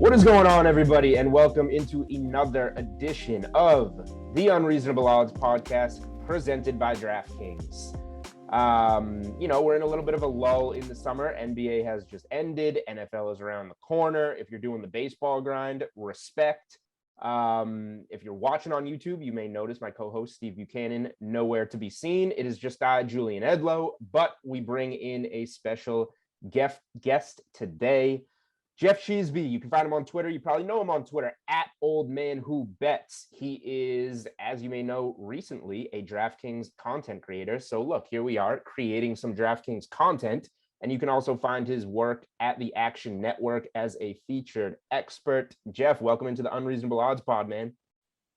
What is going on, everybody, and welcome into another edition of the Unreasonable Odds podcast presented by DraftKings. We're in a little bit of a lull in the summer. NBA has just ended. NFL is around the corner. If you're doing the baseball grind, respect. If you're watching on YouTube, you may notice my co-host Steve Buchanan nowhere to be seen. It is just Julian Edlow, but we bring in a special guest today. Geoff Sheasby, you can find him on Twitter. You probably know him on Twitter at Old Man Who Bets. He is, as you may know, recently a DraftKings content creator. So look, here we are creating some DraftKings content. And you can also find his work at the Action Network as a featured expert. Geoff, welcome into the Unreasonable Odds pod, man.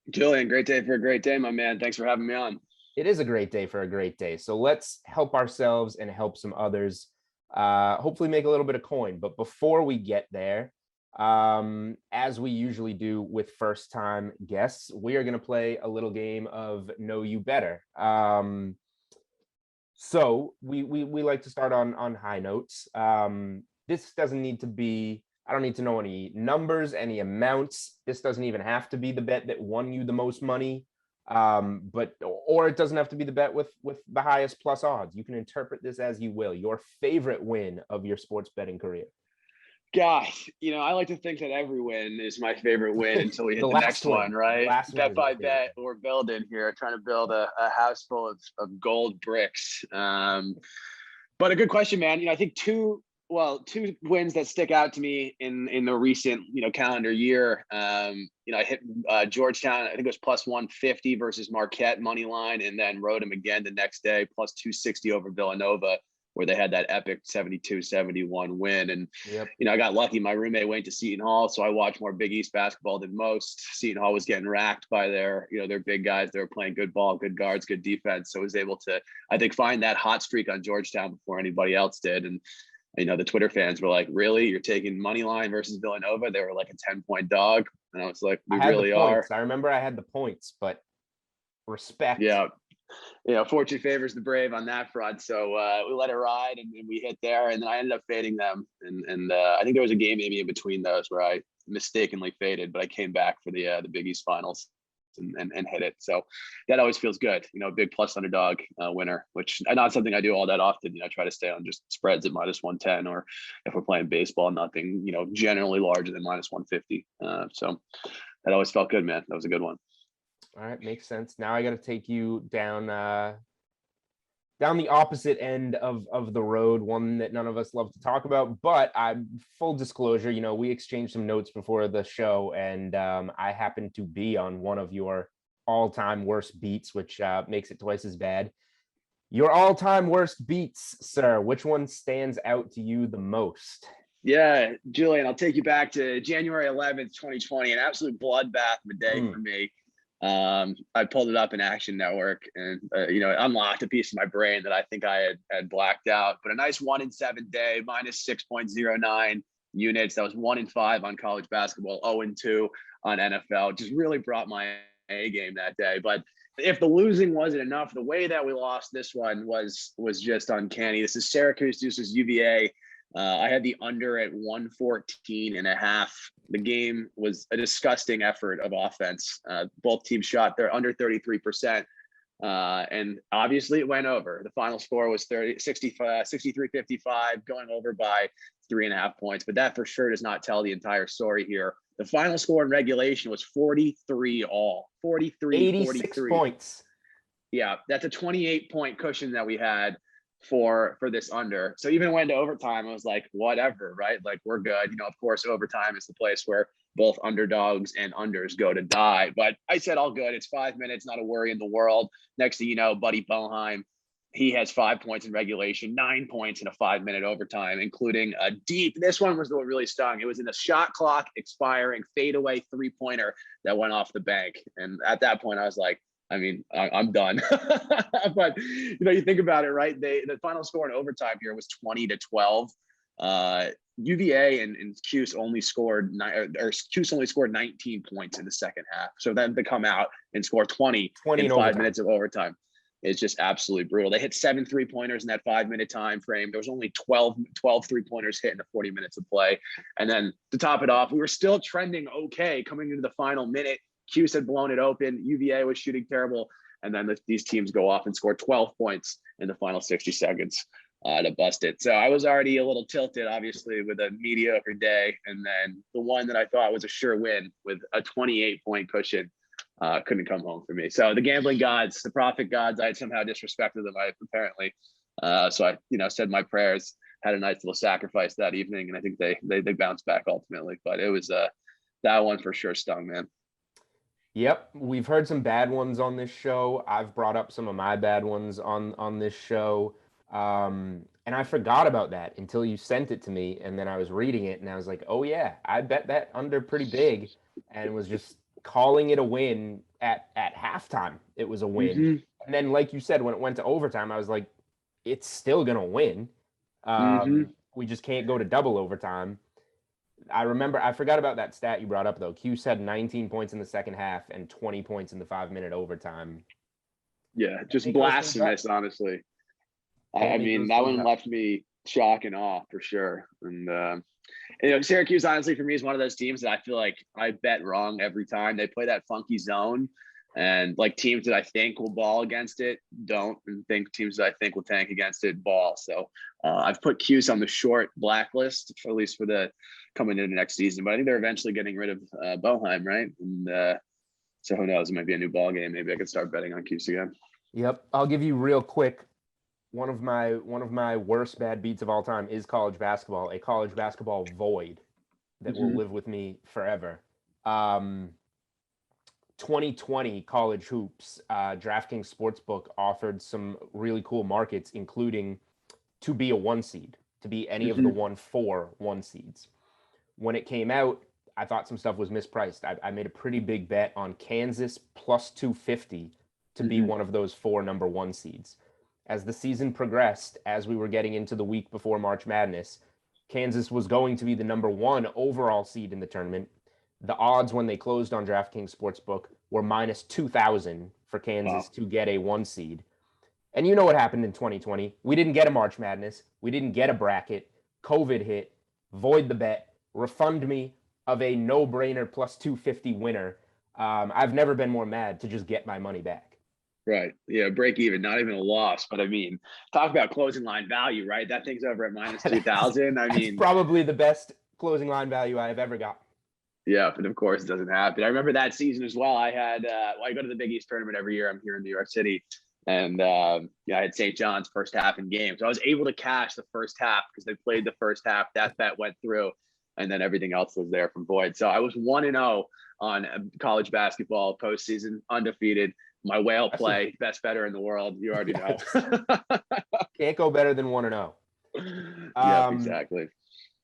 Julian, great day for a great day, my man. Thanks for having me on. It is a great day for a great day. So let's help ourselves and help some others. Hopefully make a little bit of coin. But before we get there, as we usually do with first-time guests, we are going to play a little game of Know You Better. So we like to start on high notes. This doesn't need to be, I don't need to know any numbers, any amounts. This doesn't even have to be the bet that won you the most money. Or it doesn't have to be the bet with the highest plus odds. You can interpret this as you will. Your favorite win of your sports betting career. Gosh, I like to think that every win is my favorate win until we hit the next one, right? Bet by bet, we're building here, trying to build a house full of gold bricks. But a good question, man. I think two wins that stick out to me in the recent, calendar year. I hit Georgetown, I think it was plus 150 versus Marquette money line, and then rode them again the next day, plus 260 over Villanova, where they had that epic 72-71 win. And, yep. I got lucky. My roommate went to Seton Hall, so I watched more Big East basketball than most. Seton Hall was getting racked by their big guys. They were playing good ball, good guards, good defense. So I was able to, I think, find that hot streak on Georgetown before anybody else did. And, the Twitter fans were like, really? You're taking money line versus Villanova? They were like a 10-point dog. And I was like, we really are. I remember I had the points, but respect. Yeah. Fortune favors the brave on that front. So we let it ride and we hit there. And then I ended up fading them. And I think there was a game maybe in between those where I mistakenly faded, but I came back for the Big East finals and hit it. So that always feels good. Big plus underdog winner, which not something I do all that often. I try to stay on just spreads at minus 110, or if we're playing baseball, nothing, generally larger than minus 150. So that always felt good, man. That was a good one. All right, makes sense. Now I got to take you down the opposite end of the road, one that none of us love to talk about. But full disclosure, we exchanged some notes before the show, and I happen to be on one of your all-time worst beats, which makes it twice as bad. Your all-time worst beats, sir. Which one stands out to you the most? Yeah, Julian, I'll take you back to January 11th, 2020, an absolute bloodbath of a day for me. I pulled it up in Action Network and, it unlocked a piece of my brain that I think I had blacked out, but a nice 1-7 day, minus 6.09 units. That was 1-5 on college basketball, 0-2 on NFL. Just really brought my A game that day. But if the losing wasn't enough, the way that we lost this one was just uncanny. This is Syracuse versus UVA. I had the under at 114.5. The game was a disgusting effort of offense. Both teams shot their under 33%. And obviously it went over. The final score was 63-55, going over by 3.5 points. But that for sure does not tell the entire story here. The final score in regulation was 43 all. 86 points. Yeah, that's a 28-point cushion that we had for this under. So even when to overtime, I was like, whatever, right? Like, we're good. Of course, overtime is the place where both underdogs and unders go to die. But I said, all good. It's 5 minutes, not a worry in the world. Next thing you know, Buddy Boeheim, he has 5 points in regulation, 9 points in a 5-minute overtime, including a deep. This one was the one really stung. It was in the shot clock expiring fadeaway 3-pointer that went off the bank. And at that point, I was like, I'm done. But, you think about it, right? The final score in overtime here was 20-12. UVA and Cuse only scored 19 points in the second half. So then to come out and score 20 in 5 minutes of overtime. is just absolutely brutal. They hit 7 3-pointers in that 5-minute time frame. There was only 12 3-pointers hit in the 40 minutes of play. And then to top it off, we were still trending okay coming into the final minute. Cuse had blown it open. UVA was shooting terrible. And then these teams go off and score 12 points in the final 60 seconds to bust it. So I was already a little tilted, obviously, with a mediocre day. And then the one that I thought was a sure win with a 28-point cushion couldn't come home for me. So the gambling gods, the profit gods, I had somehow disrespected them, apparently. So I, said my prayers, had a nice little sacrifice that evening, and I think they bounced back ultimately. But it was that one for sure stung, man. Yep, we've heard some bad ones on this show. I've brought up some of my bad ones on this show. And I forgot about that until you sent it to me, and then I was reading it and I was like, oh yeah, I bet that under pretty big, and was just calling it a win at halftime. It was a win. Mm-hmm. And then, like you said, when it went to overtime, I was like, it's still gonna win. We just can't go to double overtime. I forgot about that stat you brought up though. Cuse had 19 points in the second half and 20 points in the 5-minute overtime. Yeah, just blasphemous, honestly. I mean, that one left me shock and awe for sure. And Syracuse, honestly, for me, is one of those teams that I feel like I bet wrong every time. They play that funky zone, and like teams that I think will ball against it don't, and teams that I think will tank against it ball. So I've put Cuse on the short blacklist, at least for the coming into next season. But I think they're eventually getting rid of Boeheim, right? And so who knows? It might be a new ball game. Maybe I could start betting on Cuse again. Yep, I'll give you real quick. One of my worst bad beats of all time is college basketball, a college basketball void that will live with me forever. 2020 college hoops, DraftKings Sportsbook offered some really cool markets, including to be a 1 seed, to be any of the 1-4 1 seeds. When it came out, I thought some stuff was mispriced. I made a pretty big bet on Kansas plus 250 to be one of those 4 number 1 seeds. As the season progressed, as we were getting into the week before March Madness, Kansas was going to be the number 1 overall seed in the tournament. The odds when they closed on DraftKings Sportsbook were minus 2,000 for Kansas to get a 1 seed. And you know what happened in 2020? We didn't get a March Madness. We didn't get a bracket. COVID hit. Void the bet. Refund me of a no-brainer plus 250 winner. I've never been more mad to just get my money back. Right. Yeah. Break even, not even a loss. But I mean, talk about closing line value, right? That thing's over at minus 2,000. I mean, probably the best closing line value I have ever got. Yeah. But of course it doesn't happen. I remember that season as well. I had, I go to the Big East tournament every year. I'm here in New York City. And I had St. John's first half in game. So I was able to cash the first half because they played the first half. That bet went through. And then everything else was there from void. So I was 1-0 on college basketball postseason, undefeated. My whale play, best better in the world. You already know. Can't go better than 1-0. Yeah, exactly.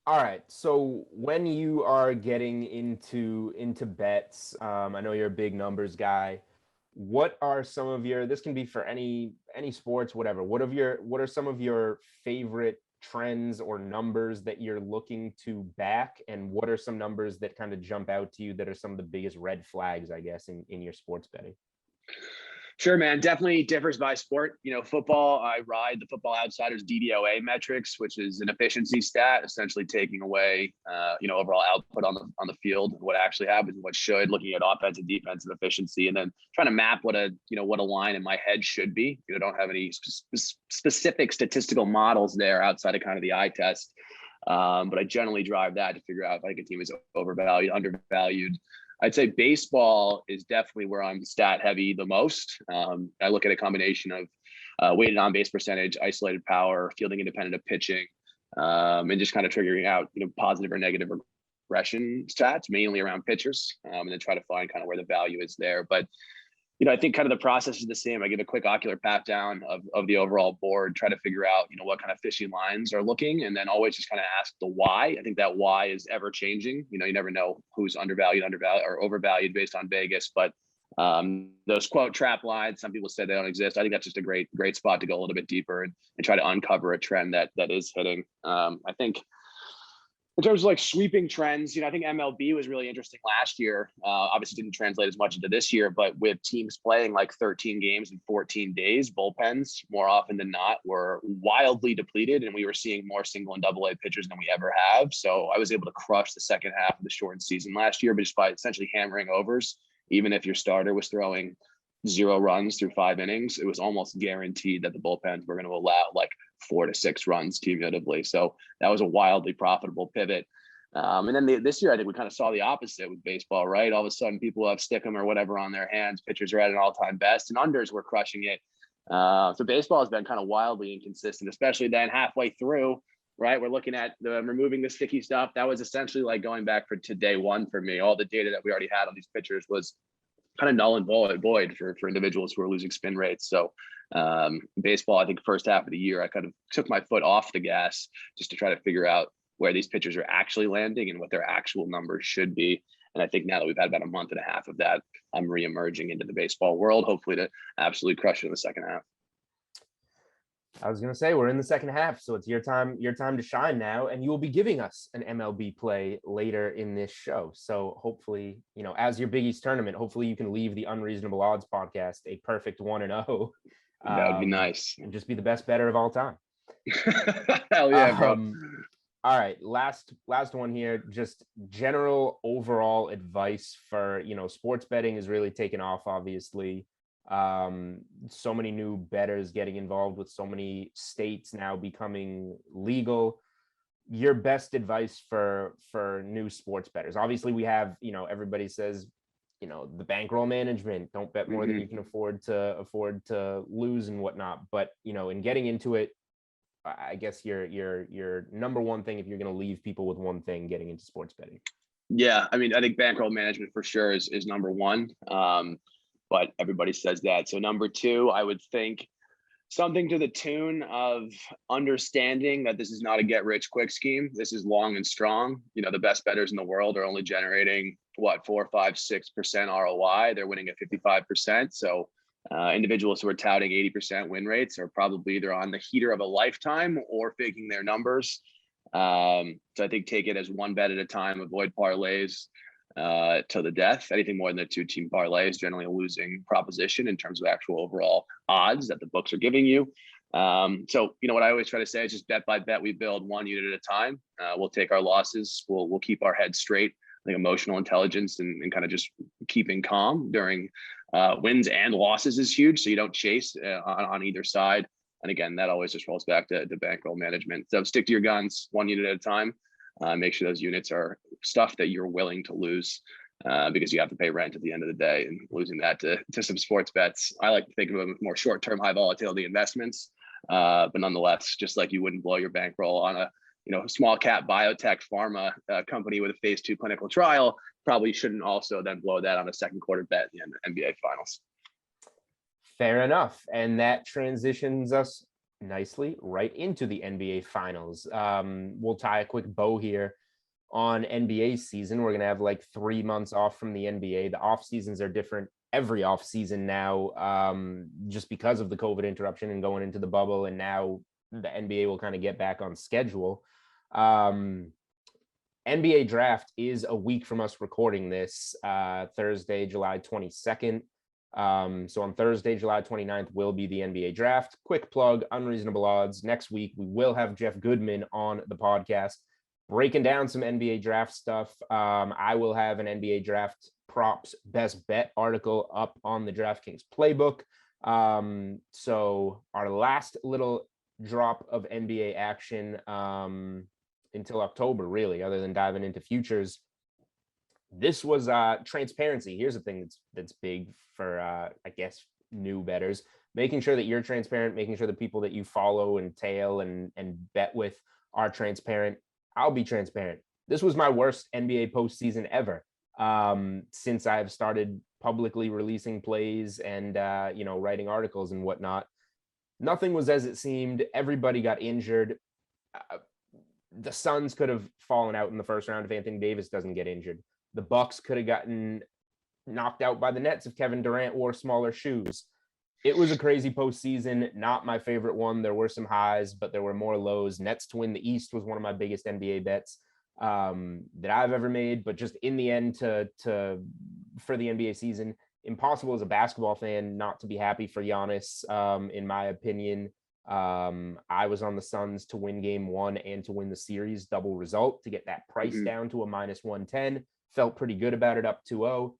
All right. So when you are getting into bets, I know you're a big numbers guy. What are some of your? This can be for any sports, whatever. What are some of your favorite trends or numbers that you're looking to back, and what are some numbers that kind of jump out to you that are some of the biggest red flags, I guess, in your sports betting? Sure, man. Definitely differs by sport. Football, I ride the Football Outsiders DDOA metrics, which is an efficiency stat, essentially taking away, overall output on the field, what actually happens, what should, looking at offensive, defensive efficiency, and then trying to map what a line in my head should be. Don't have any specific statistical models there outside of kind of the eye test. But I generally drive that to figure out if I think a team is overvalued, undervalued. I'd say baseball is definitely where I'm stat heavy the most. I look at a combination of weighted on base percentage, isolated power, fielding independent of pitching, and just kind of figuring out, positive or negative regression stats, mainly around pitchers, and then try to find kind of where the value is there. But I think kind of the process is the same. I give a quick ocular pat down of the overall board, try to figure out, what kind of fishy lines are looking, and then always just kind of ask the why. I think that why is ever changing. You never know who's undervalued or overvalued based on Vegas, but those quote trap lines, some people say they don't exist. I think that's just a great spot to go a little bit deeper and try to uncover a trend that is hitting. I think In terms of like sweeping trends, I think MLB was really interesting last year. Obviously didn't translate as much into this year, but with teams playing like 13 games in 14 days, bullpens more often than not were wildly depleted, and we were seeing more single and double A pitchers than we ever have. So I was able to crush the second half of the shortened season last year, but just by essentially hammering overs. Even if your starter was throwing 0 runs through 5 innings, it was almost guaranteed that the bullpens were going to allow like 4 to 6 runs cumulatively. So that was a wildly profitable pivot. And then this year, I think we kind of saw the opposite with baseball, right? All of a sudden, people have stickum or whatever on their hands. Pitchers are at an all-time best, and unders were crushing it. So baseball has been kind of wildly inconsistent, especially then halfway through, right? We're looking at removing the sticky stuff. That was essentially like going back to day one for me. All the data that we already had on these pitchers was kind of null and void for individuals who are losing spin rates. So baseball, I think first half of the year, I kind of took my foot off the gas just to try to figure out where these pitchers are actually landing and what their actual numbers should be. And I think now that we've had about a month and a half of that, I'm reemerging into the baseball world, hopefully to absolutely crush it in the second half. I was going to say, we're in the second half, so it's your time to shine now, and you will be giving us an MLB play later in this show. So hopefully, as your Big East tournament, hopefully you can leave the Unreasonable Odds podcast a perfect 1-0. That would be nice. And just be the best bettor of all time. Hell yeah, bro. All right, last one here. Just general overall advice for, sports betting is really taken off, obviously. So many new bettors getting involved with so many states now becoming legal. Your best advice for new sports bettors? Obviously, we have, everybody says, the bankroll management, don't bet more than you can afford to lose and whatnot. But, in getting into it, I guess your number one thing, if you're going to leave people with one thing getting into sports betting. Yeah, I mean, I think bankroll management for sure is number one. But everybody says that. So number two, I would think something to the tune of understanding that this is not a get rich quick scheme. This is long and strong. The best bettors in the world are only generating 4, 5, 6% ROI. They're winning at 55%. So individuals who are touting 80% win rates are probably either on the heater of a lifetime or faking their numbers. So I think take it as one bet at a time, avoid parlays to the death. Anything more than a 2-team parlay is generally a losing proposition in terms of actual overall odds that the books are giving you. So, what I always try to say is just bet by bet, we build one unit at a time. We'll take our losses. We'll keep our heads straight. I think emotional intelligence and kind of just keeping calm during wins and losses is huge. So you don't chase on either side. And again, that always just rolls back to bankroll management. So stick to your guns, one unit at a time. Make sure those units are stuff that you're willing to lose because you have to pay rent at the end of the day, and losing that to some sports bets. I like to think of them as more short-term, high volatility investments. But nonetheless, just like you wouldn't blow your bankroll on a small cap biotech pharma company with a phase 2 clinical trial, probably shouldn't also then blow that on a second quarter bet in the NBA finals. Fair enough. And that transitions us nicely right into the NBA finals. We'll tie a quick bow here on NBA season. We're going to have like 3 months off from the NBA. The off seasons are different every off season now, just because of the COVID interruption and going into the bubble. And now the NBA will kind of get back on schedule. NBA draft is a week from us recording this, Thursday, July 22nd. So on Thursday, July 29th will be the NBA draft. Quick plug, Unreasonable Odds. Next week, we will have Jeff Goodman on the podcast breaking down some NBA draft stuff. I will have an NBA draft props best bet article up on the DraftKings playbook. So our last little drop of NBA action until October, really, other than diving into futures. This was transparency. Here's the thing that's big for, I guess, new bettors. Making sure that you're transparent, making sure the people that you follow and tail and bet with are transparent. I'll be transparent. This was my worst NBA postseason ever since I've started publicly releasing plays and, writing articles and whatnot. Nothing was as it seemed. Everybody got injured. The Suns could have fallen out in the first round if Anthony Davis doesn't get injured. The Bucks could have gotten knocked out by the Nets if Kevin Durant wore smaller shoes. It was a crazy postseason, not my favorite one. There were some highs, but there were more lows. Nets to win the East was one of my biggest NBA bets. that I've ever made. But just in the end, for the NBA season, impossible as a basketball fan not to be happy for Giannis. In my opinion, I was on the Suns to win game one and to win the series, double result, to get that price down to a -110. Felt pretty good about it, up 2-0.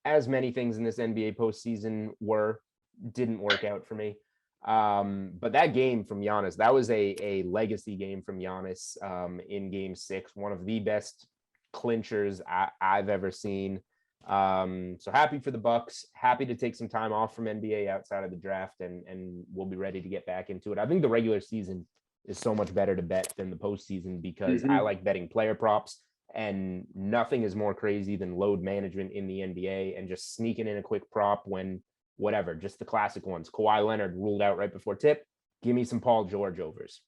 As many things in this NBA postseason didn't work out for me. But that game from Giannis, that was a legacy game from Giannis in game 6, one of the best clinchers I've ever seen. So happy for the Bucks, happy to take some time off from NBA outside of the draft, and we'll be ready to get back into it. I think the regular season is so much better to bet than the postseason because I like betting player props, and nothing is more crazy than load management in the NBA and just sneaking in a quick prop when whatever, just the classic ones. Kawhi Leonard ruled out right before tip. Give me some Paul George overs.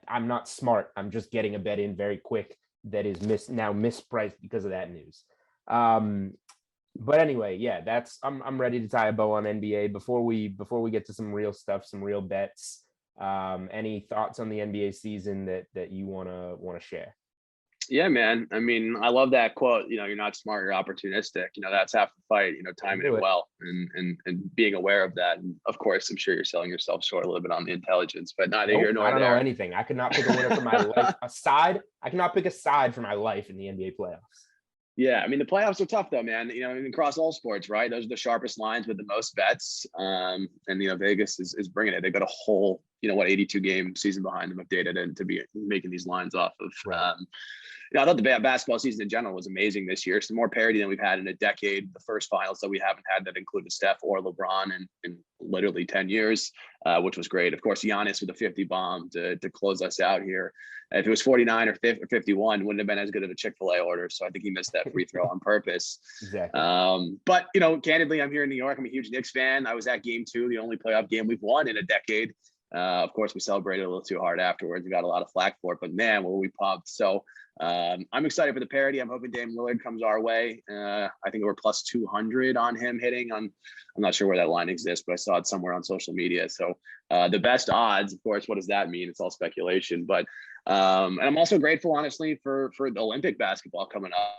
I'm not smart. I'm just getting a bet in very quick that is mispriced because of that news. But anyway, yeah, I'm ready to tie a bow on NBA. Before we get to some real stuff, some real bets. Any thoughts on the NBA season that you wanna share? Yeah, man. I mean, I love that quote. You're not smart, you're opportunistic. That's half the fight. Timing it well and being aware of that. And of course, I'm sure you're selling yourself short a little bit on the intelligence, but neither here nor there. I don't know anything. I could not pick a winner for my life. I cannot pick a side for my life in the NBA playoffs. Yeah, I mean, the playoffs are tough though, man. Across all sports, right? Those are the sharpest lines with the most bets. And Vegas is bringing it. They've got a whole 82 game season behind them of data to be making these lines off of. Right. I thought the basketball season in general was amazing this year. Some more parity than we've had in a decade. The first finals that we haven't had that included Steph or LeBron in literally 10 years, which was great. Of course, Giannis with a 50 bomb to close us out here. If it was 49 or 51, wouldn't have been as good of a Chick-fil-A order. So I think he missed that free throw on purpose. Exactly. But candidly, I'm here in New York. I'm a huge Knicks fan. I was at game 2, the only playoff game we've won in a decade. Of course, we celebrated a little too hard afterwards. We got a lot of flack for it, but man, were we pumped. So I'm excited for the parity. I'm hoping Dame Lillard comes our way. I think we're plus 200 on him hitting. I'm not sure where that line exists, but I saw it somewhere on social media. So the best odds, of course, what does that mean? It's all speculation. But and I'm also grateful, honestly, for the Olympic basketball coming up.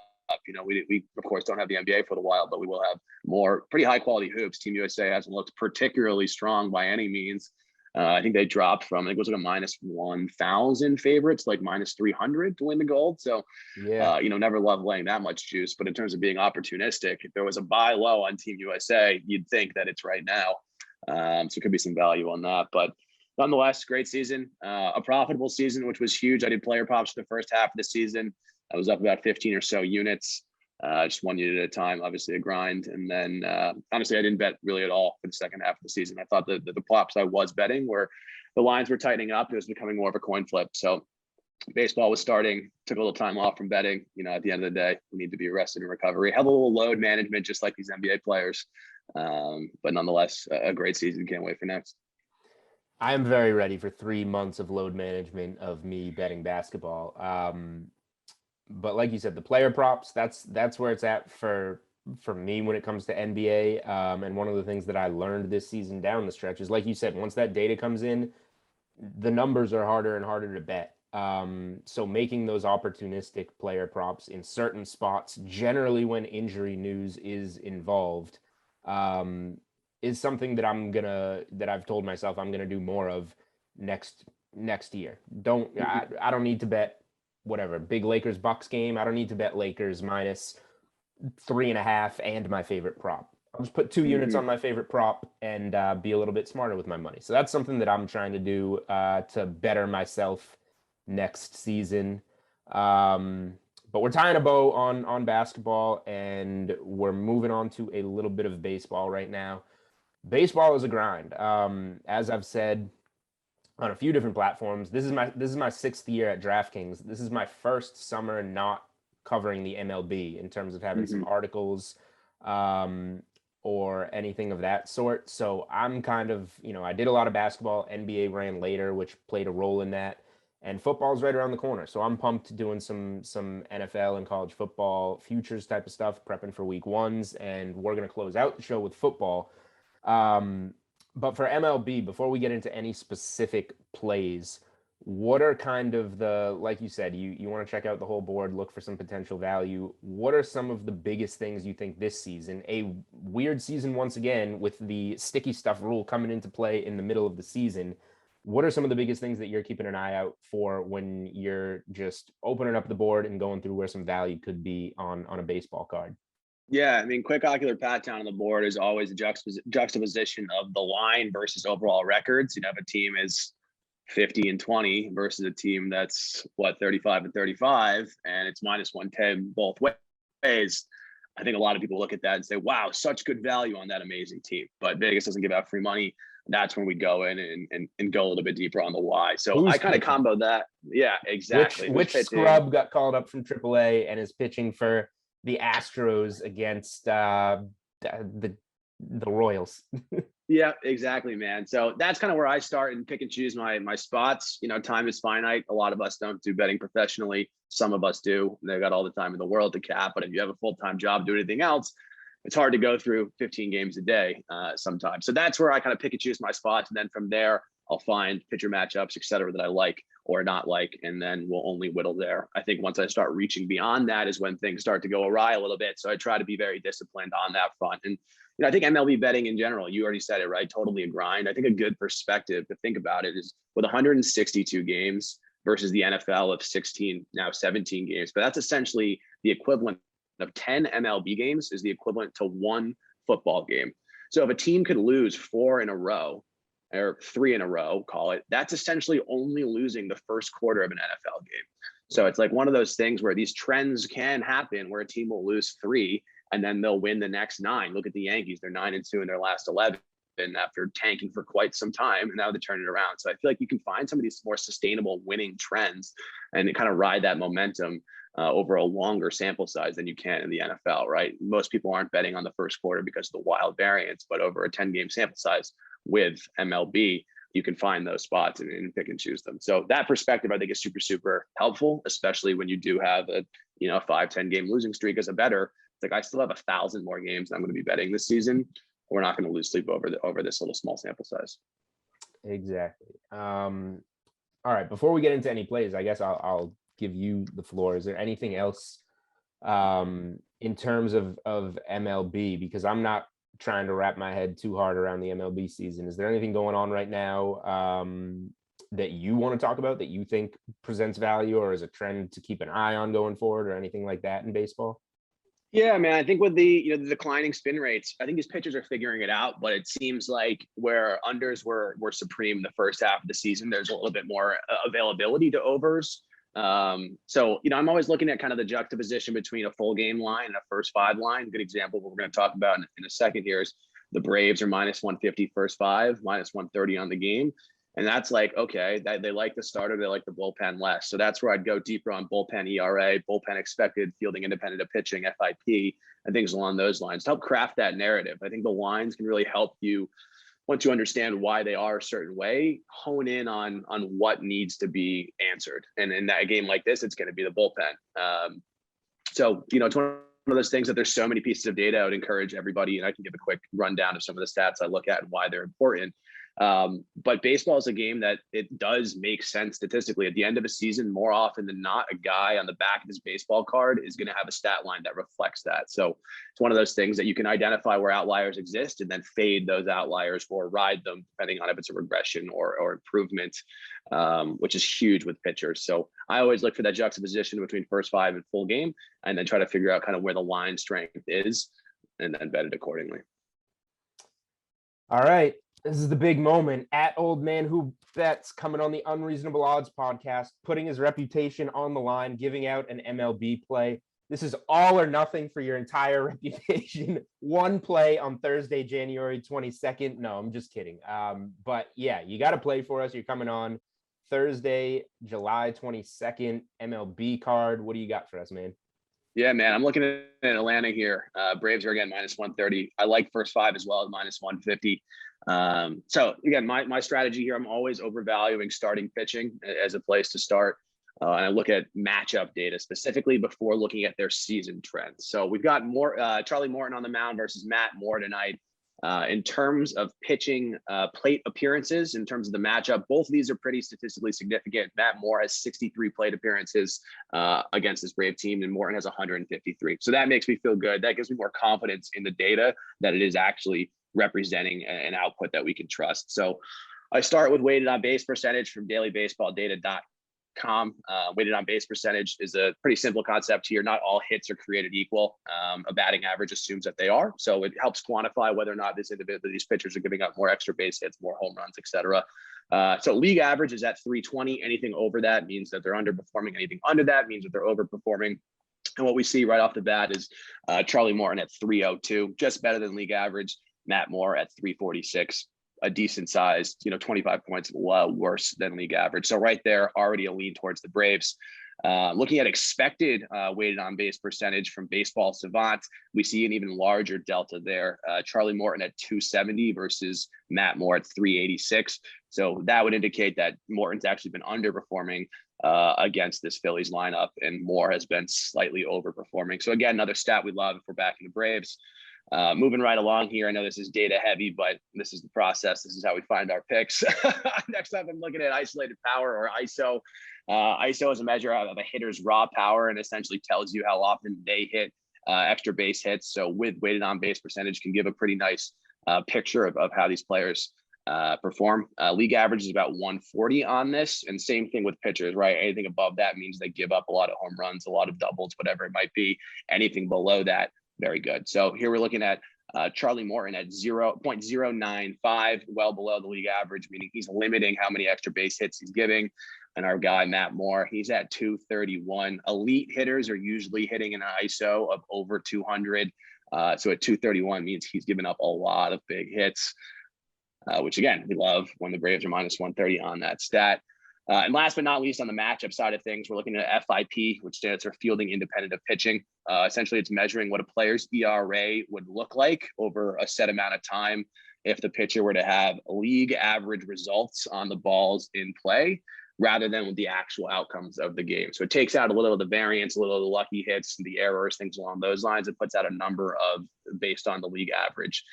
We of course don't have the NBA for a while, but we will have more pretty high quality hoops. Team USA hasn't looked particularly strong by any means. I think they dropped from, I think it was like a -1,000 favorites, like -300 to win the gold. So, yeah, never love laying that much juice. But in terms of being opportunistic, if there was a buy low on Team USA, you'd think that it's right now. So it could be some value on that. But nonetheless, great season, a profitable season, which was huge. I did player props for the first half of the season. I was up about 15 or so units. Just 1 unit at a time, obviously a grind. And then honestly, I didn't bet really at all for the second half of the season. I thought that the props I was betting the lines were tightening up. It was becoming more of a coin flip. So baseball was starting, took a little time off from betting. At the end of the day, we need to be rested and recovery. Have a little load management, just like these NBA players. But nonetheless, a great season. Can't wait for next. I am very ready for 3 months of load management of me betting basketball. But like you said, the player props, that's where it's at for me when it comes to NBA. And one of the things that I learned this season down the stretch is, like you said, once that data comes in, the numbers are harder and harder to bet. So making those opportunistic player props in certain spots, generally when injury news is involved, is something that I've told myself I'm gonna do more of next year. I don't need to bet whatever big Lakers Bucks game. I don't need to bet Lakers -3.5 and my favorite prop. I'll just put 2 units on my favorite prop and be a little bit smarter with my money. So that's something that I'm trying to do to better myself next season. But we're tying a bow on basketball, and we're moving on to a little bit of baseball right now. Baseball is a grind. As I've said on a few different platforms, this is my 6th year at DraftKings. This is my first summer not covering the MLB in terms of having some articles or anything of that sort. So I'm kind of, I did a lot of basketball. NBA ran later, which played a role in that. And football's right around the corner. So I'm pumped doing some NFL and college football futures type of stuff, prepping for week 1s. And we're going to close out the show with football. But for MLB, before we get into any specific plays, what are kind of the, like you said, you want to check out the whole board, look for some potential value. What are some of the biggest things you think this season, a weird season once again, with the sticky stuff rule coming into play in the middle of the season? What are some of the biggest things that you're keeping an eye out for when you're just opening up the board and going through where some value could be on a baseball card? Yeah, I mean, quick ocular pat down on the board is always a juxtaposition of the line versus overall records. If a team is 50-20 versus a team that's 35-35 and it's -110 both ways, I think a lot of people look at that and say, wow, such good value on that amazing team. But Vegas doesn't give out free money. That's when we go in and go a little bit deeper on the why. So Who's I kind of pitching? combo that. Yeah, exactly. Which scrub got called up from AAA and is pitching for the Astros against the Royals? Yeah, exactly, man. So that's kind of where I start and pick and choose my spots. Time is finite. A lot of us don't do betting professionally. Some of us do. They've got all the time in the world to cap. But if you have a full-time job doing anything else, it's hard to go through 15 games a day sometimes. So that's where I kind of pick and choose my spots. And then from there, I'll find pitcher matchups, et cetera, that I like or not like. And then we'll only whittle there. I think once I start reaching beyond that is when things start to go awry a little bit. So I try to be very disciplined on that front. And I think MLB betting in general, you already said it, right? Totally a grind. I think a good perspective to think about it is with 162 games versus the NFL of 16, now 17 games. But that's essentially the equivalent of 10 MLB games is the equivalent to one football game. So if a team could lose 4 in a row or 3 in a row, call it, that's essentially only losing the first quarter of an NFL game. So it's like one of those things where these trends can happen where a team will lose 3 and then they'll win the next 9. Look at the Yankees. They're 9-2 in their last 11 after tanking for quite some time. And now they're turning it around. So I feel like you can find some of these more sustainable winning trends and kind of ride that momentum over a longer sample size than you can in the NFL, right? Most people aren't betting on the first quarter because of the wild variance, but over a 10-game sample size with MLB, you can find those spots and pick and choose them. So that perspective, I think, is super, super helpful, especially when you do have a 5-10 game losing streak as a bettor. It's like I still have 1,000 more games I'm going to be betting this season. We're not going to lose sleep over this little small sample size. Exactly. All right. Before we get into any plays, I guess I'll give you the floor. Is there anything else in terms of MLB? Because I'm not trying to wrap my head too hard around the MLB season. Is there anything going on right now that you want to talk about that you think presents value or is a trend to keep an eye on going forward or anything like that in baseball? Yeah, man. I think with the the declining spin rates, I think these pitchers are figuring it out. But it seems like where unders were supreme the first half of the season, there's a little bit more availability to overs. So I'm always looking at kind of the juxtaposition between a full game line and a first 5 line. Good example we're going to talk about in a second here is the Braves are -150 first 5, -130 on the game. And that's like, okay, they like the starter, they like the bullpen less. So that's where I'd go deeper on bullpen ERA, bullpen expected, fielding independent of pitching, FIP, and things along those lines to help craft that narrative. I think the lines can really help you, once you understand why they are a certain way, hone in on what needs to be answered. And in that game like this, it's going to be the bullpen. So it's one of those things that there's so many pieces of data. I would encourage everybody, and I can give a quick rundown of some of the stats I look at and why they're important. But baseball is a game that it does make sense statistically. At the end of a season, more often than not, a guy on the back of his baseball card is going to have a stat line that reflects that. So it's one of those things that you can identify where outliers exist and then fade those outliers or ride them, depending on if it's a regression or improvement, which is huge with pitchers. So I always look for that juxtaposition between first 5 and full game, and then try to figure out kind of where the line strength is and then bet it accordingly. All right. This is the big moment. At Old Man Who Bets coming on the Unreasonable Odds podcast, putting his reputation on the line, giving out an MLB play. This is all or nothing for your entire reputation. One play on Thursday, January 22nd. No, I'm just kidding. But yeah, you got to play for us. You're coming on Thursday, July 22nd, MLB card. What do you got for us, man? Yeah, man, I'm looking at Atlanta here. Braves are again -130. I like first 5 as well at -150. So again, my strategy here, I'm always overvaluing starting pitching as a place to start. And I look at matchup data specifically before looking at their season trends. So we've got more Charlie Morton on the mound versus Matt Moore tonight. In terms of pitching plate appearances, in terms of the matchup, both of these are pretty statistically significant. Matt Moore has 63 plate appearances against this Brave team, and Morton has 153. So that makes me feel good. That gives me more confidence in the data that it is actually representing an output that we can trust. So I start with weighted on base percentage from dailybaseball.data.com. Weighted on base percentage is a pretty simple concept here. Not all hits are created equal. A batting average assumes that they are. So it helps quantify whether or not these pitchers are giving up more extra base hits, more home runs, etc. So league average is at 320. Anything over that means that they're underperforming. Anything under that means that they're overperforming. And what we see right off the bat is Charlie Morton at 302, just better than league average. Matt Moore at 346. A decent sized, 25 points worse than league average. So right there, already a lean towards the Braves. Looking at expected weighted on base percentage from Baseball Savant, we see an even larger delta there. Charlie Morton at 270 versus Matt Moore at 386. So that would indicate that Morton's actually been underperforming against this Phillies lineup, and Moore has been slightly overperforming. So again, another stat we love if we're backing the Braves. Moving right along here. I know this is data heavy, but this is the process. This is how we find our picks. Next up, I'm looking at isolated power, or ISO. ISO is a measure of a hitter's raw power and essentially tells you how often they hit extra base hits. So with weighted on base percentage can give a pretty nice picture of how these players perform. League average is about 140 on this, and same thing with pitchers, right? Anything above that means they give up a lot of home runs, a lot of doubles, whatever it might be. Anything below that, very good. So here we're looking at Charlie Morton at 0.095, well below the league average, meaning he's limiting how many extra base hits he's giving. And our guy, Matt Moore, he's at 231. Elite hitters are usually hitting an ISO of over 200. So at 231 means he's given up a lot of big hits, which again, we love when the Braves are minus 130 on that stat. And last but not least, on the matchup side of things, we're looking at FIP, which stands for fielding independent of pitching. Essentially, it's measuring what a player's ERA would look like over a set amount of time if the pitcher were to have league average results on the balls in play, rather than with the actual outcomes of the game. So it takes out a little of the variance, a little of the lucky hits, the errors, things along those lines. It puts out a number of based on the league average,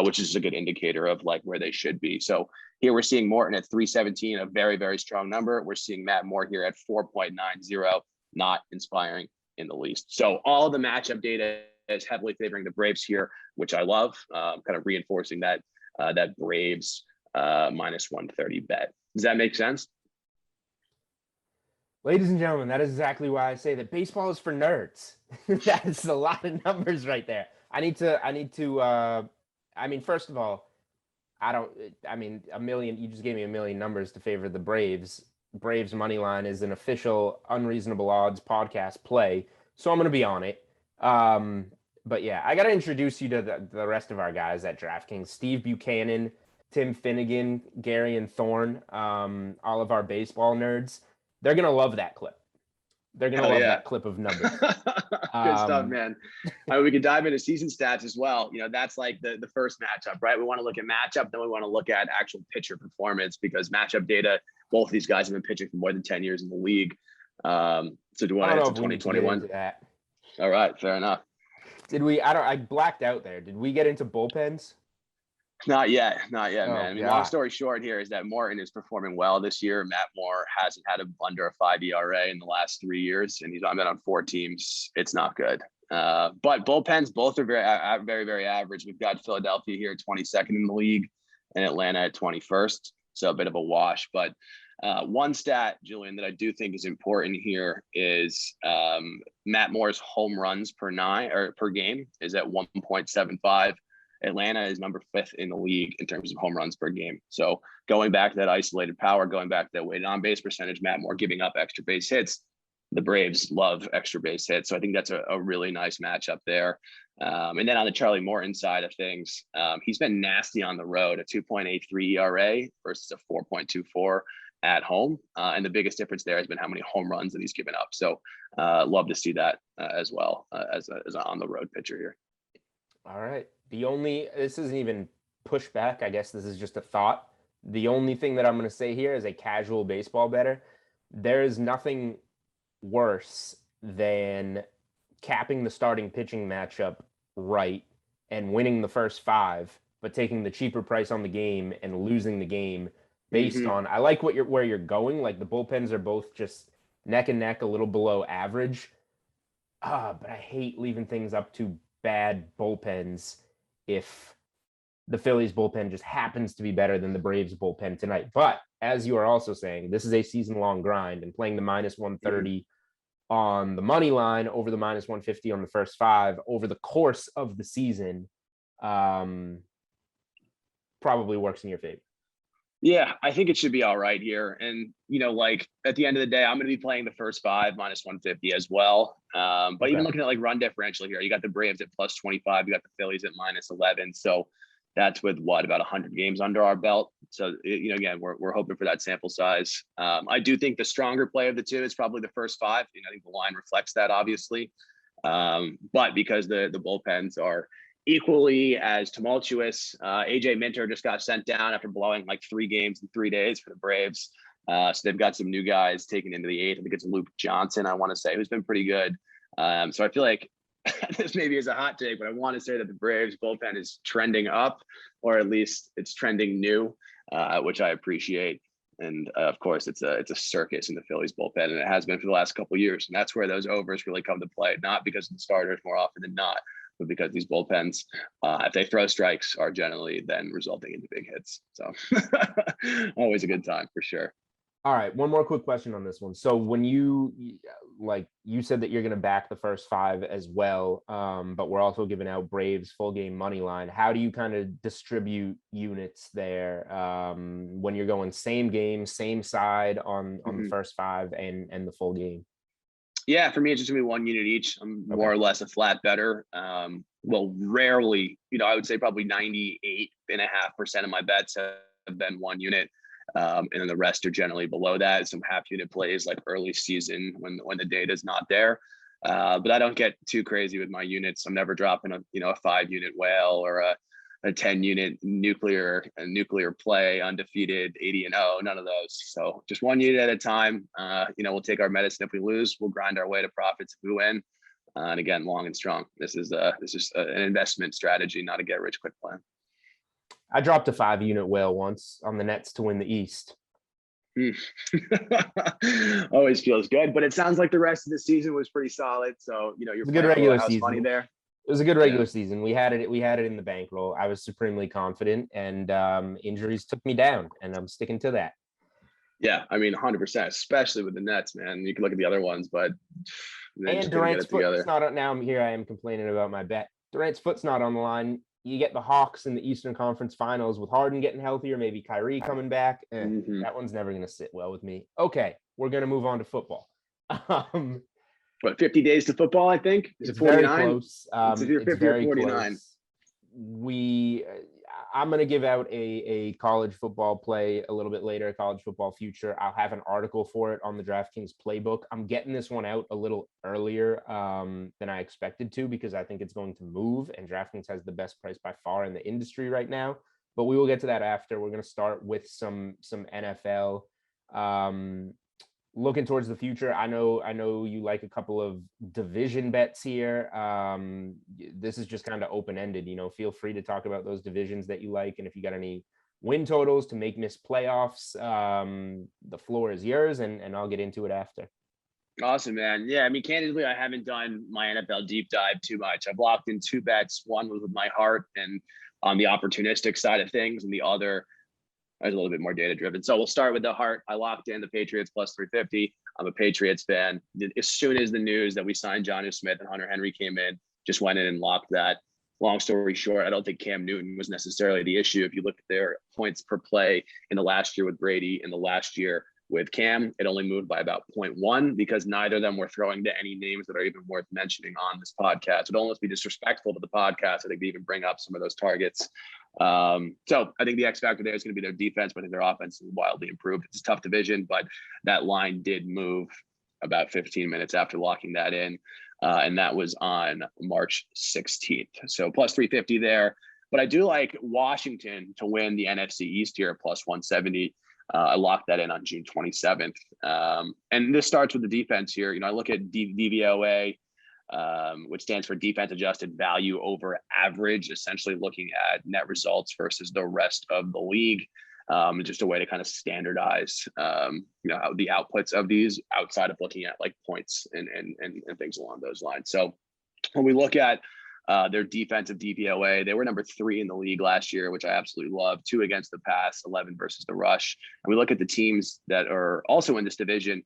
which is a good indicator of like where they should be. So here we're seeing Morton at 317, a very, very strong number. We're seeing Matt Moore here at 4.90, not inspiring in the least. So all the matchup data is heavily favoring the Braves here, which I love, kind of reinforcing that that Braves minus 130 bet. Does that make sense? Ladies and gentlemen, that is exactly why I say that baseball is for nerds. That's a lot of numbers right there. I mean, first of all, a million, you just gave me a million numbers to favor the Braves. Braves money line is an official Unreasonable Odds podcast play, so I'm going to be on it. But yeah, I got to introduce you to the rest of our guys at DraftKings. Steve Buchanan, Tim Finnegan, Gary and Thorne, all of our baseball nerds. They're going to love that clip. They're going to love that clip of numbers. Good stuff, man. We could dive into season stats as well. That's like the first matchup, right? We want to look at matchup, then we want to look at actual pitcher performance, because matchup data, both of these guys have been pitching for more than 10 years in the league. So do you want to get to 2021? All right, fair enough. I blacked out there. Did we get into bullpens? Not yet, man. Long story short here is that Morton is performing well this year. Matt Moore hasn't had under a 5 ERA in the last 3 years, and he's been on 4 teams. It's not good. But bullpens, both are very, very, very average. We've got Philadelphia here 22nd in the league and Atlanta at 21st. So a bit of a wash. But one stat, Julian, that I do think is important here is Matt Moore's home runs per game is at 1.75. Atlanta is number 5th in the league in terms of home runs per game. So going back to that isolated power, going back to that weighted on base percentage, Matt Moore giving up extra base hits. The Braves love extra base hits. So I think that's a really nice matchup there. And then on the Charlie Morton side of things, he's been nasty on the road, a 2.83 ERA versus a 4.24 at home. And the biggest difference there has been how many home runs that he's given up. So love to see that as well as an on the road pitcher here. All right. This isn't even pushback. I guess this is just a thought. The only thing that I'm going to say here is a casual baseball bettor. There is nothing worse than capping the starting pitching matchup right and winning the first 5 but taking the cheaper price on the game and losing the game based on, I like where you're going. Like the bullpens are both just neck and neck, a little below average. But I hate leaving things up to bad bullpens if the Phillies bullpen just happens to be better than the Braves bullpen tonight. But as you are also saying, this is a season-long grind, and playing the minus 130 on the money line over the minus 150 on the first 5 over the course of the season probably works in your favor. Yeah, I think it should be all right here. And, like at the end of the day, I'm going to be playing the first 5 minus 150 as well. But even looking at like run differential here, you got the Braves at plus 25, you got the Phillies at minus 11. So that's with about 100 games under our belt. So, again, we're hoping for that sample size. I do think the stronger play of the two is probably the first 5. I think the line reflects that, obviously. But because the bullpens are equally as tumultuous, AJ Minter just got sent down after blowing like 3 games in 3 days for the Braves. So they've got some new guys taken into the 8th. I think it's Luke Johnson, I want to say, who's been pretty good. So I feel like this maybe is a hot take, but I want to say that the Braves bullpen is trending up, or at least it's trending new, which I appreciate. And of course, it's a circus in the Phillies bullpen, and it has been for the last couple of years. And that's where those overs really come to play, not because of the starters more often than not, but because these bullpens, if they throw strikes, are generally then resulting into big hits. So always a good time for sure. All right, one more quick question on this one. So when you said that you're going to back the first 5 as well, but we're also giving out Braves full game money line. How do you kind of distribute units there when you're going same game, same side on the first 5 and the full game? Yeah, for me, it's just gonna be 1 unit each. I'm more or less a flat better. Well, rarely, I would say probably 98.5% of my bets have been 1 unit. And then the rest are generally below that. Some half unit plays like early season when the data's not there. But I don't get too crazy with my units. I'm never dropping a 5 unit whale or a 10 unit nuclear play, undefeated 80-0, none of those. So just 1 unit at a time. We'll take our medicine if we lose. We'll grind our way to profits if we win. And again, long and strong. This is an investment strategy, not a get rich quick plan. I dropped a 5 unit whale once on the Nets to win the East. Always feels good, but it sounds like the rest of the season was pretty solid. So you're a good regular season. Money there. It was a good regular season. We had it in the bankroll. I was supremely confident, and injuries took me down, and I'm sticking to that. Yeah, I mean, 100%, especially with the Nets, man. You can look at the other ones, but and Durant's foot's not on. Now I am complaining about my bet. Durant's foot's not on the line. You get the Hawks in the Eastern Conference Finals with Harden getting healthier, maybe Kyrie coming back. That one's never going to sit well with me. Okay, we're going to move on to football. 50 days to football, I think? Is it 49? Very close. It's very 49. Close. I'm going to give out a college football play a little bit later, college football future. I'll have an article for it on the DraftKings playbook. I'm getting this one out a little earlier than I expected to, because I think it's going to move, and DraftKings has the best price by far in the industry right now. But we will get to that after. We're going to start with some NFL. Looking towards the future, I know you like a couple of division bets here. This is just kind of open-ended. Feel free to talk about those divisions that you like, and if you got any win totals to make miss playoffs, the floor is yours, and I'll get into it after. Awesome, man. Yeah, I mean, candidly, I haven't done my NFL deep dive too much. I've locked in 2 bets. One was with my heart and on the opportunistic side of things, and the other is a little bit more data driven. So we'll start with the heart. I locked in the Patriots plus 350. I'm a Patriots fan. As soon as the news that we signed Jonnu Smith and Hunter Henry came in, just went in and locked that. Long story short, I don't think Cam Newton was necessarily the issue. If you look at their points per play in the last year with Brady and the last year with Cam, it only moved by about 0.1, because neither of them were throwing to any names that are even worth mentioning on this podcast. It'd almost be disrespectful to the podcast, I think, to even bring up some of those targets. So I think the X factor there is going to be their defense, but I think their offense is wildly improved. It's a tough division, but that line did move about 15 minutes after locking that in. And that was on March 16th. So plus 350 there. But I do like Washington to win the NFC East here at plus 170. I locked that in on June 27th. And this starts with the defense here. I look at DVOA. which stands for defense adjusted value over average, essentially looking at net results versus the rest of the league. Just a way to kind of standardize, how the outputs of these outside of looking at like points and things along those lines. So when we look at their defensive DVOA, they were number 3 in the league last year, which I absolutely love. 2 against the pass, 11 versus the rush. And we look at the teams that are also in this division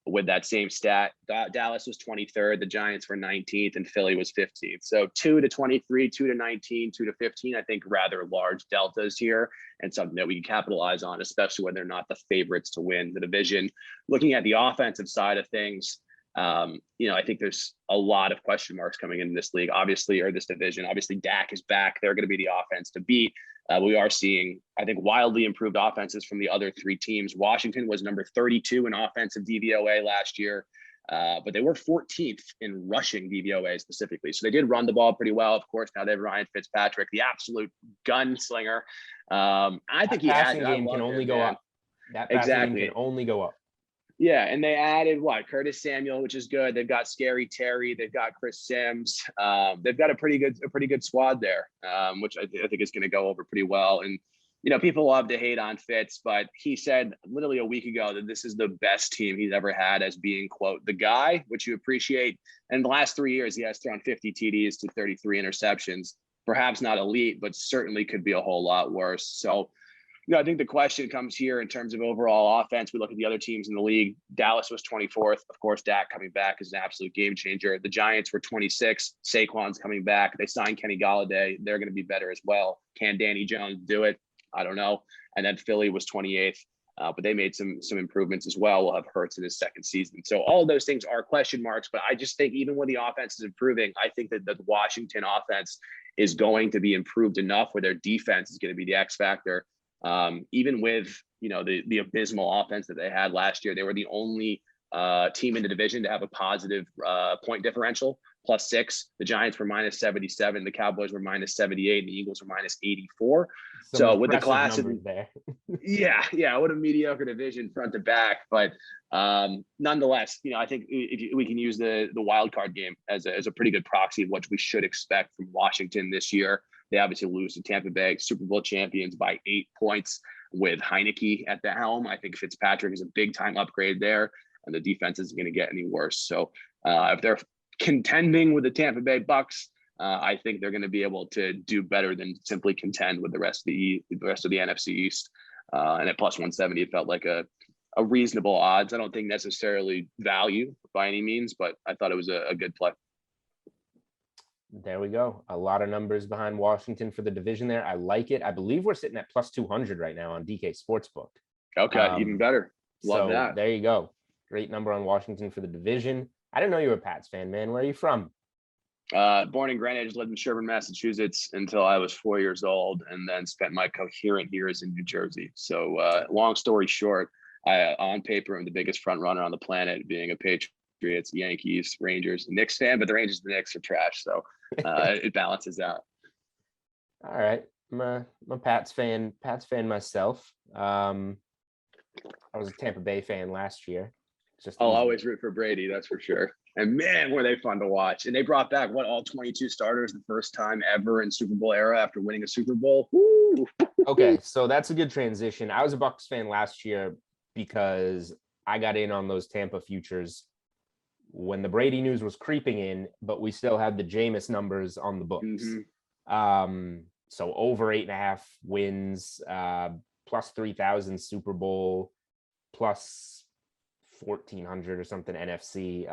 with that same stat. Dallas was 23rd, the Giants were 19th, and Philly was 15th. So 2 to 23, 2 to 19, 2 to 15, I think rather large deltas here, and something that we can capitalize on, especially when they're not the favorites to win the division. Looking at the offensive side of things, I think there's a lot of question marks coming into this league, obviously, or this division. Obviously, Dak is back. They're going to be the offense to beat. We are seeing, I think, wildly improved offenses from the other 3 teams. Washington was number 32 in offensive DVOA last year, but they were 14th in rushing DVOA specifically. So they did run the ball pretty well. Of course, now they have Ryan Fitzpatrick, the absolute gunslinger. I think that passing game can only go up. That passing game can only go up. Yeah, and they added Curtis Samuel, which is good. They've got Scary Terry, they've got Chris Sims. They've got a pretty good squad there, which I think is going to go over pretty well. And people love to hate on Fitz, but he said literally a week ago that this is the best team he's ever had as being, quote, the guy, which you appreciate. And the last 3 years, he has thrown 50 TDs to 33 interceptions. Perhaps not elite, but certainly could be a whole lot worse. So I think the question comes here in terms of overall offense. We look at the other teams in the league. Dallas was 24th. Of course, Dak coming back is an absolute game changer. The Giants were 26th. Saquon's coming back. They signed Kenny Golladay. They're going to be better as well. Can Danny Jones do it? I don't know. And then Philly was 28th, but they made some improvements as well. We'll have Hurts in his second season. So all of those things are question marks, but I just think even when the offense is improving, I think that the Washington offense is going to be improved enough where their defense is going to be the X factor. Even with, the abysmal offense that they had last year, they were the only team in the division to have a positive point differential, +6. The Giants were -77. The Cowboys were -78. And the Eagles were -84. So with the class there. yeah, what a mediocre division front to back. But nonetheless, I think we can use the wild card game as a pretty good proxy of what we should expect from Washington this year. They obviously lose to Tampa Bay, Super Bowl champions, by 8 points with Heineke at the helm. I think Fitzpatrick is a big-time upgrade there, and the defense isn't going to get any worse. So if they're contending with the Tampa Bay Bucks, I think they're going to be able to do better than simply contend with the rest of the NFC East. And at +170, it felt like a reasonable odds. I don't think necessarily value by any means, but I thought it was a good play. There we go. A lot of numbers behind Washington for the division there. I like it. I believe we're sitting at +200 right now on DK Sportsbook. Okay, even better. Love so that. There you go. Great number on Washington for the division. I didn't know you were a Pats fan, man. Where are you from? Born in Grand Rapids, lived in Sherburne, Massachusetts until I was 4 years old, and then spent my coherent years in New Jersey. So long story short, I, on paper, am the biggest front runner on the planet, being a Patriots, Yankees, Rangers, Knicks fan, but the Rangers and the Knicks are trash. So it balances out. All right. I'm a Pats fan myself. I was a Tampa Bay fan last year. I'll always root for Brady, that's for sure. And man, were they fun to watch. And they brought back all 22 starters the first time ever in Super Bowl era after winning a Super Bowl. Woo! Okay, so that's a good transition. I was a Bucs fan last year because I got in on those Tampa futures when the Brady news was creeping in, but we still had the Jameis numbers on the books. Mm-hmm. So over 8.5 wins, +3,000 Super Bowl, +1,400 or something NFC.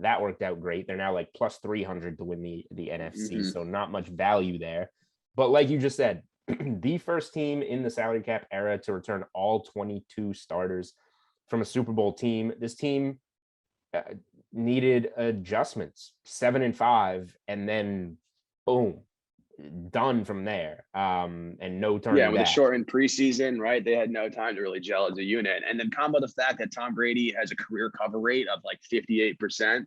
That worked out great. They're now like +300 to win the NFC. Mm-hmm. So not much value there. But like you just said, the first team in the salary cap era to return all 22 starters from a Super Bowl team. This team needed adjustments, 7-5, and then boom, done from there. And no turning back. With a shortened preseason, right? They had no time to really gel as a unit. And then combo the fact that Tom Brady has a career cover rate of like 58%.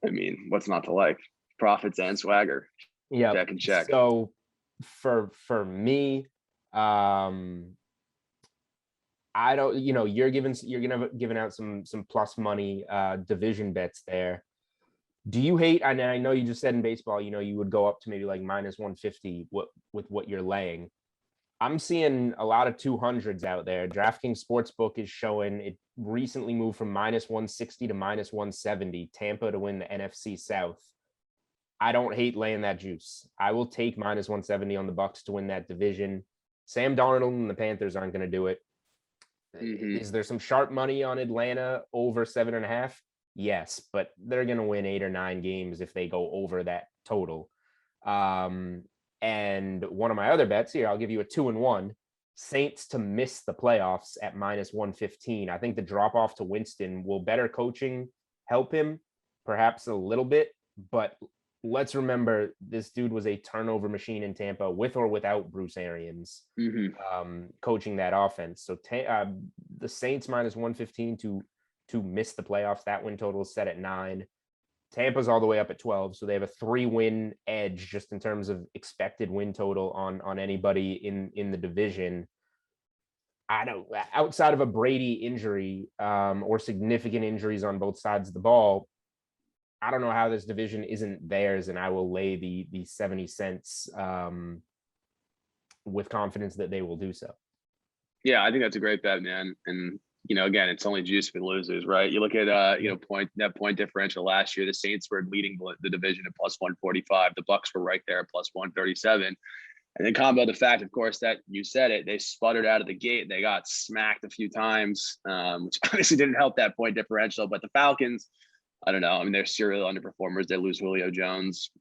I mean, what's not to like? Profits and swagger. Yeah. Check and check. So for me, I don't, you're giving out some plus money division bets there. Do you hate, and I know you just said in baseball, you would go up to maybe like minus 150 with what you're laying. I'm seeing a lot of 200s out there. DraftKings Sportsbook is showing it recently moved from minus 160 to minus 170, Tampa to win the NFC South. I don't hate laying that juice. I will take minus 170 on the Bucks to win that division. Sam Darnold and the Panthers aren't going to do it. Mm-hmm. Is there some sharp money on Atlanta over 7.5? Yes, but they're going to win 8 or 9 games if they go over that total. And one of my other bets here, I'll give you a 2-1. Saints to miss the playoffs at minus 115. I think the drop off to Winston will better coaching help him, perhaps a little bit, but let's remember this dude was a turnover machine in Tampa with or without Bruce Arians coaching that offense. So the Saints minus 115 to miss the playoffs. That win total is set at 9. Tampa's all the way up at 12, so they have a 3-win edge just in terms of expected win total on anybody in the division. I don't, outside of a Brady injury or significant injuries on both sides of the ball, I don't know how this division isn't theirs, and I will lay the 70 cents with confidence that they will do so. Yeah, I think that's a great bet, man. And again, it's only juice for losers, right? You look at net point differential last year. The Saints were leading the division at plus 145. The Bucks were right there at plus 137. And then combo the fact, of course, that you said it, they sputtered out of the gate. They got smacked a few times, which obviously didn't help that point differential. But the Falcons, I don't know. I mean, they're serial underperformers. They lose Julio Jones.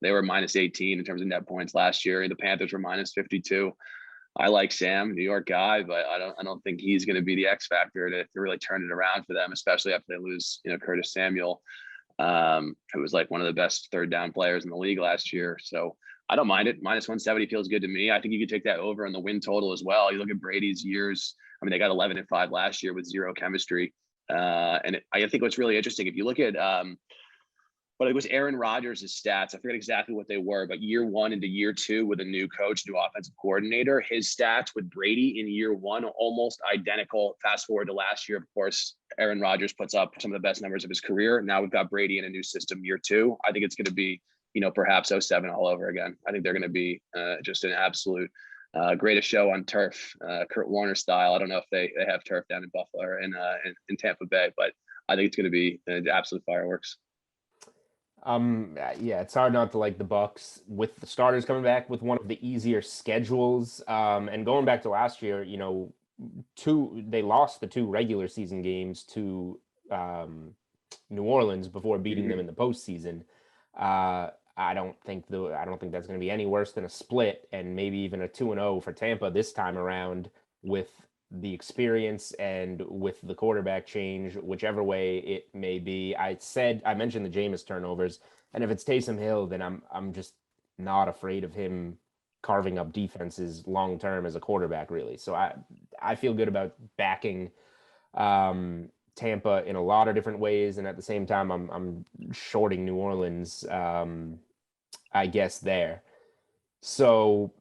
They were minus 18 in terms of net points last year. The Panthers were minus 52. I like Sam, New York guy, but I don't think he's going to be the X factor to really turn it around for them, especially after they lose, Curtis Samuel, who was like one of the best third down players in the league last year. So I don't mind it. Minus 170 feels good to me. I think you could take that over on the win total as well. You look at Brady's years. I mean, they got 11-5 last year with zero chemistry. I think what's really interesting, if you look at but it was Aaron Rodgers' stats. I forget exactly what they were, but year 1 into year 2 with a new coach, new offensive coordinator, his stats with Brady in year 1 almost identical. Fast forward to last year, of course, Aaron Rodgers puts up some of the best numbers of his career. Now we've got Brady in a new system year 2. I think it's going to be, perhaps 07 all over again. I think they're going to be just an absolute greatest show on turf, Kurt Warner style. I don't know if they have turf down in Buffalo or in Tampa Bay, but I think it's going to be absolute fireworks. Yeah, it's hard not to like the Bucks with the starters coming back with one of the easier schedules. And going back to last year, they lost the 2 regular season games to New Orleans before beating them in the postseason. I don't think that's going to be any worse than a split, and maybe even a 2-0 for Tampa this time around with the experience and with the quarterback change, whichever way it may be. I mentioned the Jameis turnovers, and if it's Taysom Hill, then I'm just not afraid of him carving up defenses long term as a quarterback, really. So I feel good about backing Tampa in a lot of different ways, and at the same time, I'm shorting New Orleans, I guess there. So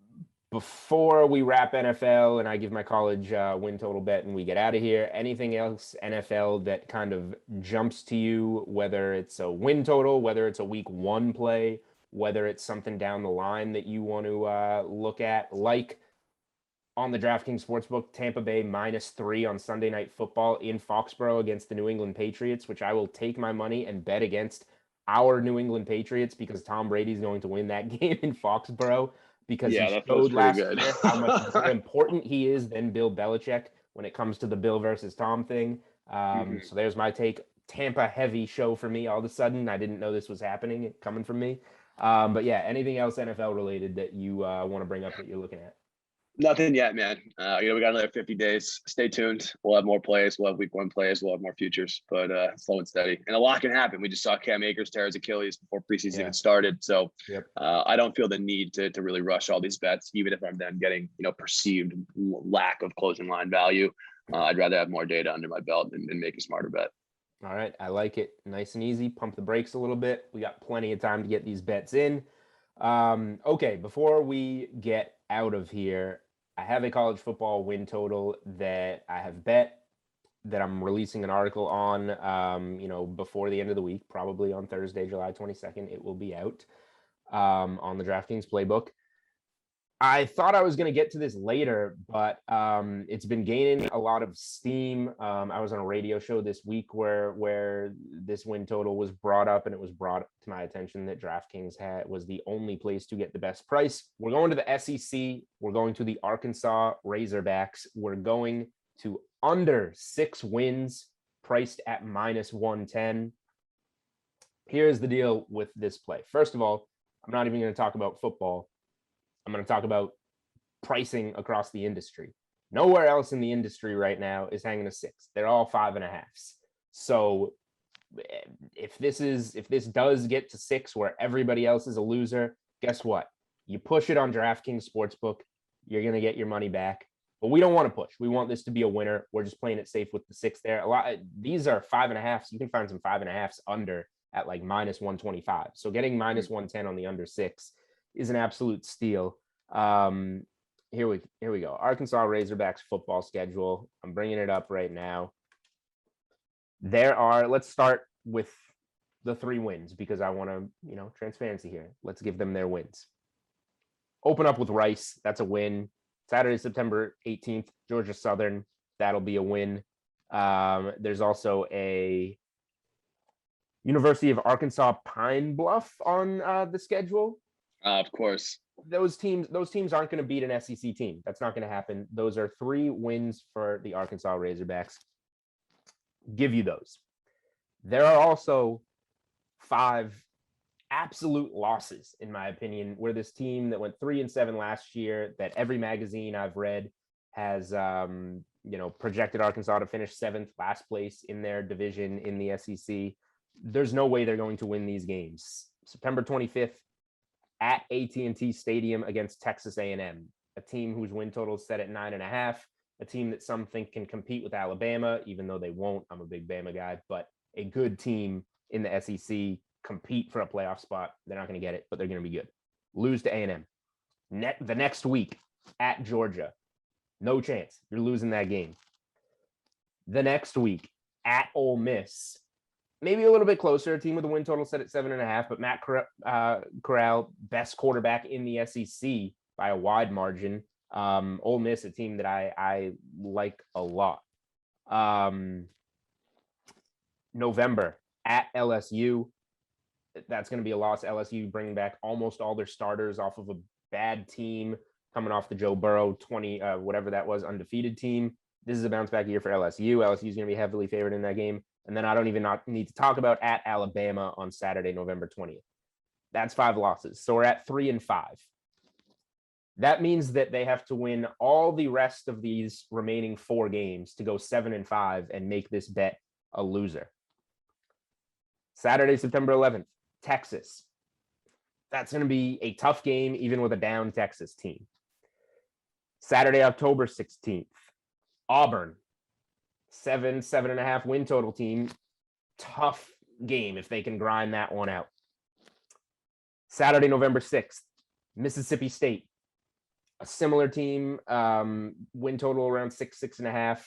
before we wrap NFL and I give my college win total bet and we get out of here, anything else NFL that kind of jumps to you, whether it's a win total, whether it's a week 1 play, whether it's something down the line that you want to look at, like on the DraftKings Sportsbook, Tampa Bay -3 on Sunday Night Football in Foxborough against the New England Patriots, which I will take my money and bet against our New England Patriots because Tom Brady's going to win that game in Foxborough. Because he showed last year how much more important he is than Bill Belichick when it comes to the Bill versus Tom thing. So there's my take. Tampa heavy show for me all of a sudden. I didn't know this was happening coming from me. But yeah, anything else NFL related that you want to bring up that you're looking at? Nothing yet, man. We got another 50 days. Stay tuned. We'll have more plays. We'll have week 1 plays. We'll have more futures, but slow and steady. And a lot can happen. We just saw Cam Akers tear his Achilles before preseason even started. So I don't feel the need to really rush all these bets, even if I'm then getting, perceived lack of closing line value. I'd rather have more data under my belt and make a smarter bet. All right. I like it. Nice and easy. Pump the brakes a little bit. We got plenty of time to get these bets in. Okay. Before we get out of here, I have a college football win total that I have bet. that I'm releasing an article on, before the end of the week, probably on Thursday, July 22nd, it will be out on the DraftKings playbook. I thought I was going to get to this later, but it's been gaining a lot of steam. I was on a radio show this week where this win total was brought up, and it was brought to my attention that DraftKings was the only place to get the best price. We're going to the SEC. We're going to the Arkansas Razorbacks. We're going to under 6 wins, priced at -110. Here's the deal with this play. First of all, I'm not even going to talk about football. I'm going to talk about pricing across the industry. Nowhere else in the industry right now is hanging a 6. They're all 5.5s. So if this does get to 6 where everybody else is a loser, guess what? You push it on DraftKings Sportsbook, you're going to get your money back. But we don't want to push. We want this to be a winner. We're just playing it safe with the 6 there. These are 5.5s. You can find some 5.5s under at like -125. So getting -110 on the under 6 is an absolute steal. Here we go. Arkansas Razorbacks football schedule. I'm bringing it up right now. Let's start with the 3 wins because I want to, transparency here. Let's give them their wins. Open up with Rice. That's a win. Saturday, September 18th, Georgia Southern. That'll be a win. There's also a University of Arkansas Pine Bluff on the schedule. Of course. Those teams aren't going to beat an SEC team. That's not going to happen. Those are 3 wins for the Arkansas Razorbacks. Give you those. There are also 5 absolute losses, in my opinion, where this team that went 3-7 last year, that every magazine I've read has, projected Arkansas to finish 7th, last place in their division in the SEC. There's no way they're going to win these games. September 25th, at AT&T Stadium against Texas A&M, a team whose win total is set at 9.5, a team that some think can compete with Alabama, even though they won't. I'm a big Bama guy, but a good team in the SEC, compete for a playoff spot. They're not going to get it, but they're going to be good. Lose to A&M. The next week at Georgia, no chance. You're losing that game. The next week at Ole Miss, maybe a little bit closer, a team with a win total set at 7.5, but Matt Corral, best quarterback in the SEC by a wide margin. Ole Miss, a team that I like a lot. November at LSU, that's going to be a loss. LSU bringing back almost all their starters off of a bad team, coming off the Joe Burrow whatever that was, undefeated team. This is a bounce back year for LSU. LSU is going to be heavily favored in that game. And then I don't even need to talk about at Alabama on Saturday, November 20th. That's 5 losses. So we're at 3-5. That means that they have to win all the rest of these remaining 4 games to go 7-5 and make this bet a loser. Saturday, September 11th, Texas. That's going to be a tough game, even with a down Texas team. Saturday, October 16th, Auburn. 7.5 win total team. Tough game if they can grind that one out. Saturday, November 6th, Mississippi State. A similar team, win total around 6.5.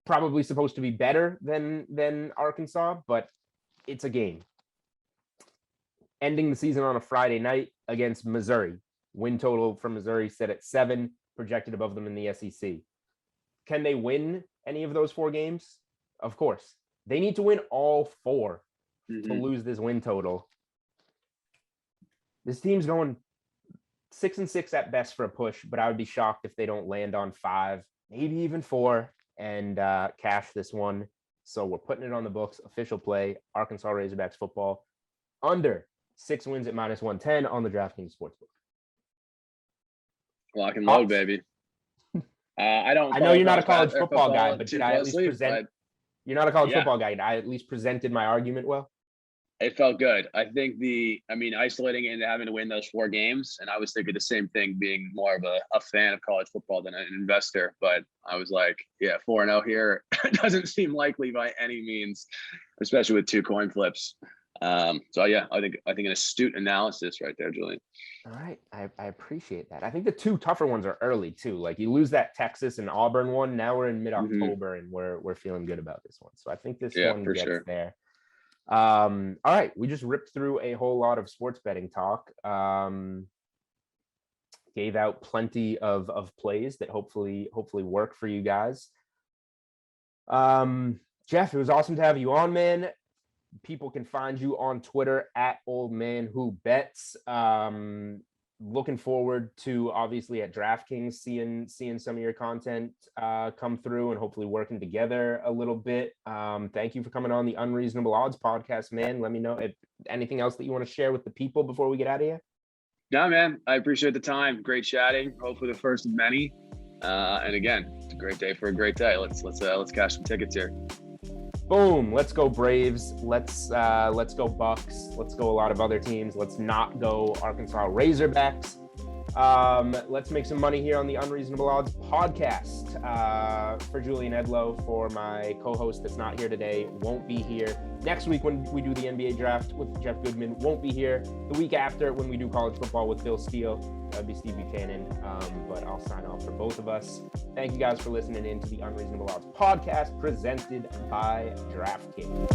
Probably supposed to be better than Arkansas, but it's a game. Ending the season on a Friday night against Missouri. Win total from Missouri set at 7, projected above them in the SEC. Can they win any of those 4 games? Of course. They need to win all 4 to lose this win total. This team's going 6-6 at best for a push, but I would be shocked if they don't land on 5, maybe even 4, and cash this one. So we're putting it on the books. Official play, Arkansas Razorbacks football. Under 6 wins at -110 on the DraftKings Sportsbook. Lock and load, baby. I know you're not a college football guy, but did I at least present? You're not a college football guy. I at least presented my argument well. It felt good. I think isolating it and having to win those 4 games, and I was thinking the same thing, being more of a fan of college football than an investor. But I was like, 4-0 here doesn't seem likely by any means, especially with 2 coin flips. So yeah, I think an astute analysis right there, Julian. All right. I appreciate that. I think the two tougher ones are early too. Like you lose that Texas and Auburn one. Now we're in mid-October and we're feeling good about this one. So I think this one for gets sure. there. All right. We just ripped through a whole lot of sports betting talk. Gave out plenty of plays that hopefully work for you guys. Geoff, it was awesome to have you on, man. People can find you on Twitter at oldmanwhobets. Looking forward to obviously at DraftKings seeing some of your content come through and hopefully working together a little bit. Thank you for coming on the Unreasonable Odds podcast, man. Let me know if anything else that you want to share with the people before we get out of here. Yeah, man. I appreciate the time. Great chatting. Hopefully the first of many. And again, it's a great day for a great day. Let's cash some tickets here. Boom. Let's go Braves. Let's go Bucks. Let's go a lot of other teams. Let's not go Arkansas Razorbacks. Let's make some money here on the Unreasonable Odds podcast. For Julian Edlow, for my co-host that's not here today, won't be here. Next week when we do the NBA draft with Jeff Goodman, won't be here. The week after when we do college football with Bill Steele, that'd be Steve Buchanan. But I'll sign off for both of us. Thank you guys for listening in to the Unreasonable Odds podcast presented by DraftKings.